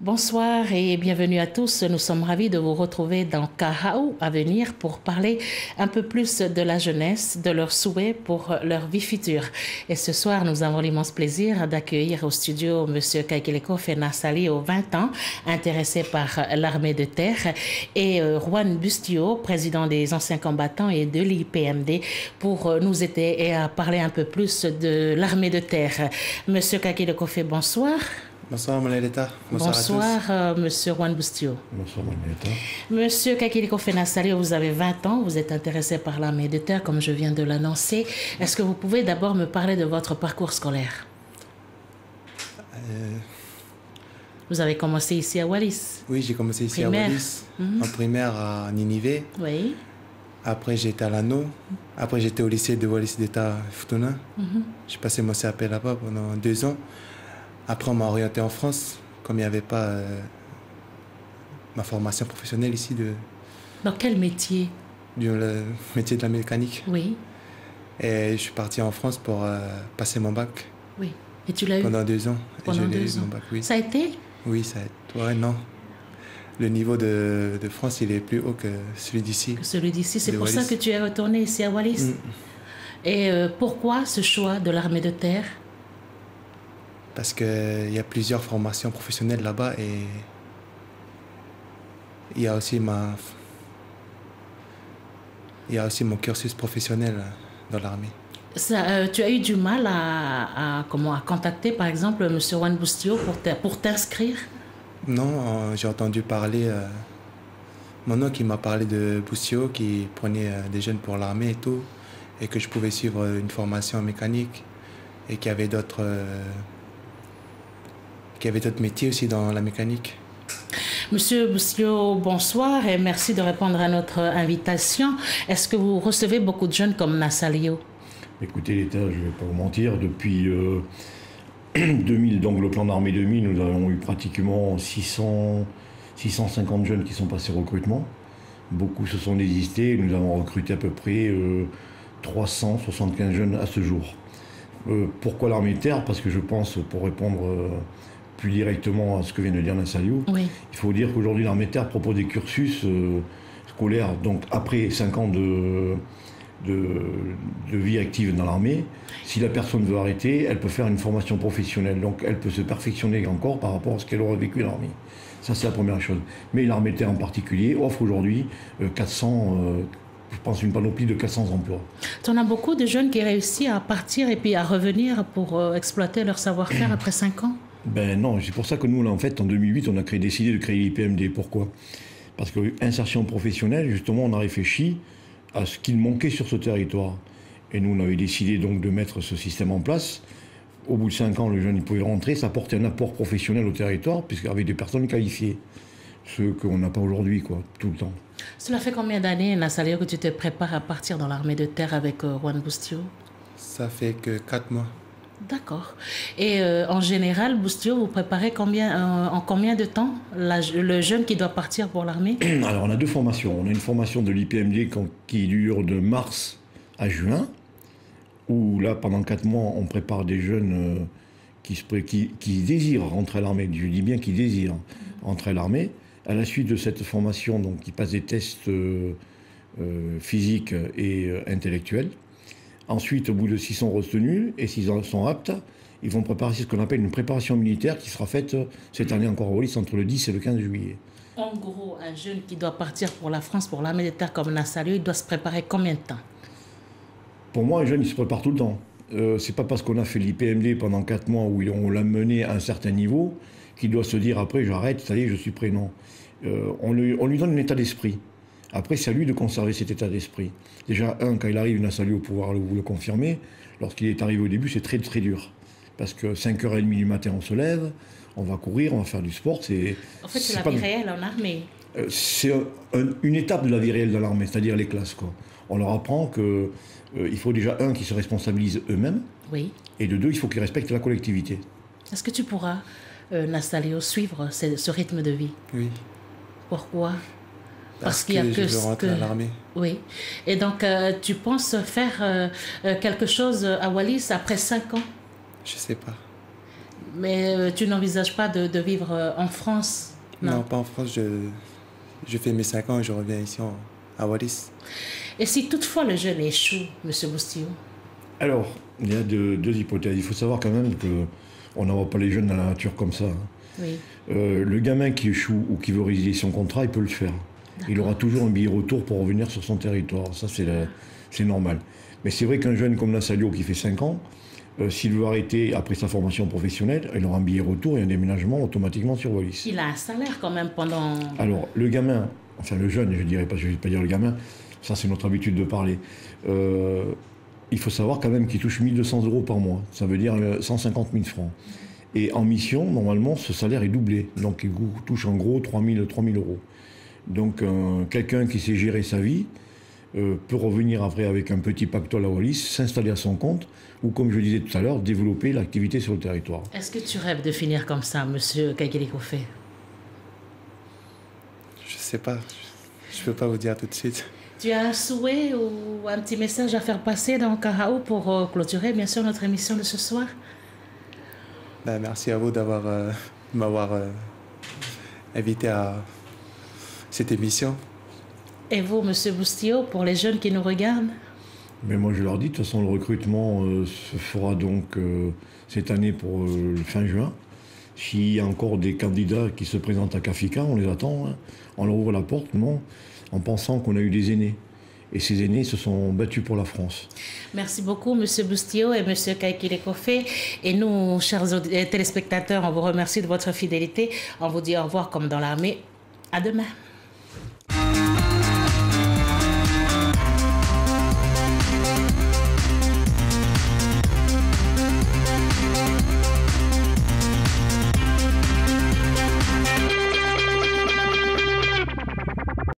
Bonsoir et bienvenue à tous. Nous sommes ravis de vous retrouver dans Kahao à venir pour parler un peu plus de la jeunesse, de leurs souhaits pour leur vie future. Et ce soir, nous avons l'immense plaisir d'accueillir au studio M. Kaikileko Fena Sali, aux 20 ans, intéressé par l'armée de terre, et Juan Bustillo, président des anciens combattants et de l'IPMD, pour nous aider et à parler un peu plus de l'armée de terre. M. Kaikileko Fena, bonsoir. Bonsoir Manuelita. Bonsoir Monsieur Juan Bustillo. Bonsoir Manuelita. Monsieur Kaikileko Fena Sali, vous avez 20 ans, vous êtes intéressé par l'armée de terre, comme je viens de l'annoncer. Est-ce que vous pouvez d'abord me parler de votre parcours scolaire? Vous avez commencé ici à Wallis? Oui, j'ai commencé ici primaire. à Wallis, en primaire à Ninive. Oui. Après, j'étais à Lano. Après, j'étais au lycée de Wallis d'État Futuna. J'ai passé mon CAP là-bas pendant 2 ans. Après, on m'a orienté en France, comme il n'y avait pas ma formation professionnelle ici. Dans quel métier? Le métier de la mécanique. Oui. Et je suis parti en France pour passer mon bac. Oui. Et tu l'as eu? Pendant 2 ans. Pendant et 2 ans. Mon bac, oui. Ça a été? Oui, ça a été. Ouais, non. Le niveau de France, il est plus haut que celui d'ici. Que celui d'ici. C'est pour Wallis. ça que tu es retourné ici à Wallis. Et pourquoi ce choix de l'armée de terre? Parce qu'il y a plusieurs formations professionnelles là-bas et il y a aussi mon cursus professionnel dans l'armée. Tu as eu du mal à contacter, par exemple, M. Juan Bustillo pour t'inscrire? Non, j'ai entendu parler... mon oncle qui m'a parlé de Bustillo qui prenait des jeunes pour l'armée et tout, et que je pouvais suivre une formation mécanique et qu'il y avait d'autres métiers aussi dans la mécanique. Monsieur Bustillo, bonsoir et merci de répondre à notre invitation. Est-ce que vous recevez beaucoup de jeunes comme Nassalio? Écoutez l'État, je ne vais pas vous mentir, depuis 2000, donc le plan d'armée 2000, nous avons eu pratiquement 650 jeunes qui sont passés au recrutement. Beaucoup se sont désistés, nous avons recruté à peu près 375 jeunes à ce jour. Pourquoi l'armée de terre? Parce que je pense, pour répondre plus directement à ce que vient de dire Nassalio, oui. Il faut dire qu'aujourd'hui l'armée de terre propose des cursus scolaires, donc après 5 ans de vie active dans l'armée, si la personne veut arrêter, elle peut faire une formation professionnelle, donc elle peut se perfectionner encore par rapport à ce qu'elle aura vécu dans l'armée. Ça c'est la première chose. Mais l'armée de terre en particulier offre aujourd'hui 400, je pense une panoplie de 400 emplois. Tu en as beaucoup de jeunes qui réussissent à partir et puis à revenir pour exploiter leur savoir-faire après 5 ans? Ben non, c'est pour ça que nous, là, en fait, en 2008, on a décidé de créer l'IPMD. Pourquoi? Parce que insertion professionnelle, justement, on a réfléchi à ce qu'il manquait sur ce territoire. Et nous, on avait décidé donc de mettre ce système en place. Au bout de 5 ans, le jeune il pouvait rentrer, ça apportait un apport professionnel au territoire, puisqu'avec des personnes qualifiées. Ce qu'on n'a pas aujourd'hui, quoi, tout le temps. Cela fait combien d'années, Nassalio, que tu te prépares à partir dans l'armée de terre avec Juan Bustillo? Ça fait que 4 mois. D'accord. Et en général, Bustillo, vous préparez en combien de temps le jeune qui doit partir pour l'armée? Alors, on a 2 formations. On a une formation de l'IPMD qui dure de mars à juin, où là, pendant 4 mois, on prépare des jeunes qui désirent rentrer à l'armée. Je dis bien qui désirent rentrer à l'armée. À la suite de cette formation, donc, ils passent des tests physiques et intellectuels. Ensuite, au bout de 6 sont retenus, et s'ils sont aptes, ils vont préparer ce qu'on appelle une préparation militaire qui sera faite cette année encore au Wallis entre le 10 et le 15 juillet. En gros, un jeune qui doit partir pour la France, pour l'armée de terre comme Nassalio, il doit se préparer combien de temps? Pour moi, un jeune, il se prépare tout le temps. C'est pas parce qu'on a fait l'IPMD pendant 4 mois où on l'a mené à un certain niveau qu'il doit se dire après j'arrête, ça y est, je suis prêt. Non. On lui donne un état d'esprit. Après, c'est à lui de conserver cet état d'esprit. Déjà, quand il arrive, Nassalio pouvoir vous le confirmer, lorsqu'il est arrivé au début, c'est très très dur. Parce que 5h30 du matin, on se lève, on va courir, on va faire du sport. En fait, c'est la vie réelle en armée. C'est une étape de la vie réelle dans l'armée, c'est-à-dire les classes, quoi. On leur apprend qu'il faut déjà, qu'ils se responsabilisent eux-mêmes. Oui. Et de 2, il faut qu'ils respectent la collectivité. Est-ce que tu pourras, Nassalio, suivre ce rythme de vie? Oui. Pourquoi? Parce qu'il y a je veux rentrer à l'armée. Oui. Et donc, tu penses faire quelque chose à Wallis après 5 ans? Je sais pas. Mais tu n'envisages pas de vivre en France? Non, pas en France. Je fais mes 5 ans et je reviens ici à Wallis. Et si toutefois le jeune échoue, M. Boustillot? Alors, il y a deux hypothèses. Il faut savoir quand même qu'on n'envoie pas les jeunes dans la nature comme ça. Oui. Le gamin qui échoue ou qui veut résilier son contrat, il peut le faire. Il aura toujours un billet retour pour revenir sur son territoire. Ça, c'est normal. Mais c'est vrai qu'un jeune comme Nassalio qui fait 5 ans, s'il veut arrêter après sa formation professionnelle, il aura un billet retour et un déménagement automatiquement sur Wallis. Il a un salaire quand même pendant... Alors, le gamin, enfin le jeune, je ne vais pas dire le gamin, ça c'est notre habitude de parler. Il faut savoir quand même qu'il touche 1 200 € par mois. Ça veut dire 150 000 francs. Et en mission, normalement, ce salaire est doublé. Donc, il touche en gros 3 000 €. Donc, quelqu'un qui sait gérer sa vie peut revenir après avec un petit pactole à Wallis, s'installer à son compte, ou comme je disais tout à l'heure, développer l'activité sur le territoire. Est-ce que tu rêves de finir comme ça, M. Kaikilikofe? Je sais pas. Je peux pas vous dire tout de suite. Tu as un souhait ou un petit message à faire passer dans Kahaou pour clôturer, bien sûr, notre émission de ce soir? Ben, merci à vous m'avoir invité à cette émission. Et vous, M. Boustillot, pour les jeunes qui nous regardent? Mais moi, je leur dis, de toute façon, le recrutement se fera donc cette année pour le fin juin. S'il y a encore des candidats qui se présentent à Kafika, on les attend. Hein. On leur ouvre la porte, non, en pensant qu'on a eu des aînés. Et ces aînés se sont battus pour la France. Merci beaucoup, M. Boustillot et M. Kaikilikofe. Et nous, chers téléspectateurs, on vous remercie de votre fidélité. On vous dit au revoir comme dans l'armée. À demain.